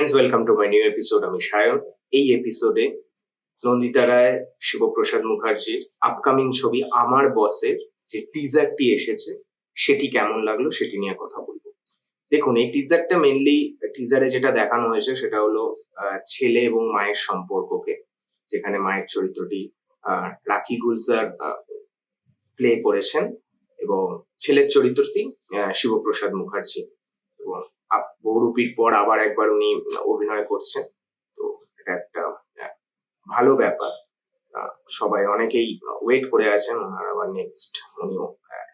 Friends, welcome to my new episode. আমি সায়ন। এই এপিসোডে নন্দিতা রায়, শিবপ্রসাদ মুখার্জির আপকামিং ছবি আমার বসের যে টিজারটি এসেছে সেটি কেমন লাগলো সেটি নিয়ে কথা বলবো। দেখুন, এই টিজারটা মেনলি টিজারে যেটা দেখানো হয়েছে সেটা হলো ছেলে এবং মায়ের সম্পর্ককে, যেখানে মায়ের চরিত্রটি রাখি গুলজার প্লে করেছেন এবং ছেলের চরিত্রটি শিবপ্রসাদ মুখার্জি। এবং বহুরূপীর পর আবার একবার উনি অভিনয় করছেন, তো এটা একটা ভালো ব্যাপার। সবাই অনেকেই ওয়েট করে আছেন ওনার আবার নেক্সট উনিও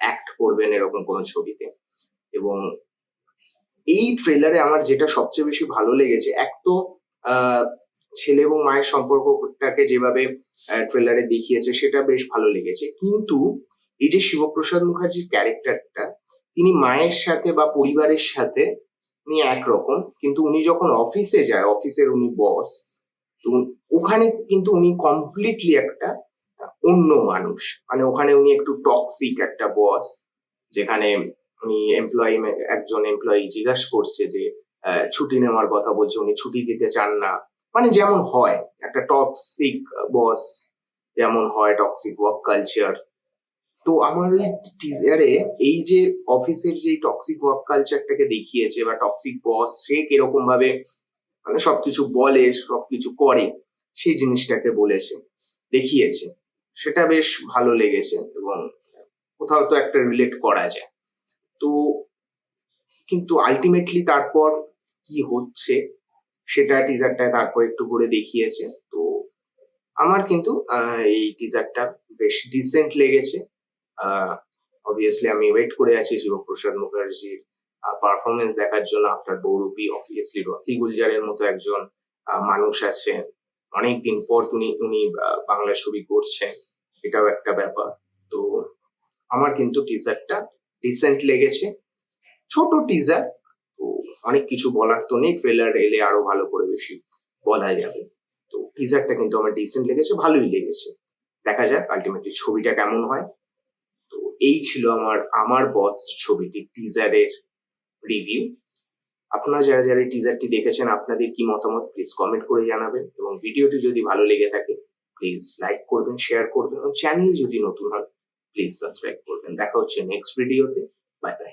অ্যাক্ট করবেন এরকম কোনো ছবিতে। এবং এই ট্রেলারে আমার যেটা সবচেয়ে বেশি ভালো লেগেছে, এক তো ছেলে এবং মায়ের সম্পর্কটাকে যেভাবে ট্রেলারে দেখিয়েছে সেটা বেশ ভালো লেগেছে, কিন্তু এই যে শিবপ্রসাদ মুখার্জির ক্যারেক্টারটা, তিনি মায়ের সাথে বা পরিবারের সাথে উনি একরকম, কিন্তু উনি যখন অফিসে যায়, অফিসের উনি বস, তো ওখানে কিন্তু উনি কমপ্লিটলি একটা অন্য মানুষ। মানে ওখানে উনি একটু টক্সিক একটা বস, যেখানে উনি একজন এমপ্লয়ি জিজ্ঞাসা করছে যে ছুটি নেওয়ার কথা বলছে, উনি ছুটি দিতে চান না। মানে যেমন হয় একটা টক্সিক বস, যেমন হয় টক্সিক ওয়ার্ক কালচার। তো আমার ওই টিজারে এই যে অফিসের যে টক্সিক ওয়ার্ক কালচারটাকে দেখিয়েছে, বা টক্সিক বস সে কিরকম ভাবে মানে সবকিছু বলে, সবকিছু করে, সেই জিনিসটাকে বলেছে, দেখিয়েছে, সেটা বেশ ভালো লেগেছে এবং কোথাও তো একটা রিলেট করা যায়। তো কিন্তু আলটিমেটলি তারপর কি হচ্ছে সেটা টিজারটা তারপর একটু করে দেখিয়েছে। তো আমার কিন্তু এই টিজারটা বেশ ডিসেন্ট লেগেছে। অবভিয়াসলি আমি ওয়েট করে আছি শিবপ্রসাদ মুখার্জির পারফরমেন্স দেখার জন্য আফটার বহুরূপী। অবভিয়াসলি রকি গুলজারের মতো একজন মানুষ আছে, অনেকদিন পর উনি বাংলা ছবি করছেন, এটাও একটা ব্যাপার। তো আমার কিন্তু টিজারটা ডিসেন্ট লেগেছে, ছোট টিজার, তো অনেক কিছু বলার তো নেই, ট্রেলার এলে আরো ভালো করে বেশি বলা যাবে। তো টিজারটা কিন্তু আমার ডিসেন্ট লেগেছে, ভালোই লেগেছে। দেখা যাক আলটিমেটলি ছবিটা কেমন হয়। তো এই ছিল আমার বস ছবিটির টিজারের রিভিউ। আপনারা যারা যারা টিজারটি দেখেছেন, আপনাদের কি মতামত প্লিজ কমেন্ট করে জানাবেন, এবং ভিডিওটি যদি ভালো লেগে থাকে প্লিজ লাইক করবেন, শেয়ার করবেন, এবং চ্যানেল যদি নতুন হয় প্লিজ সাবস্ক্রাইব করবেন। দেখা হচ্ছে নেক্সট ভিডিওতে। Bye bye.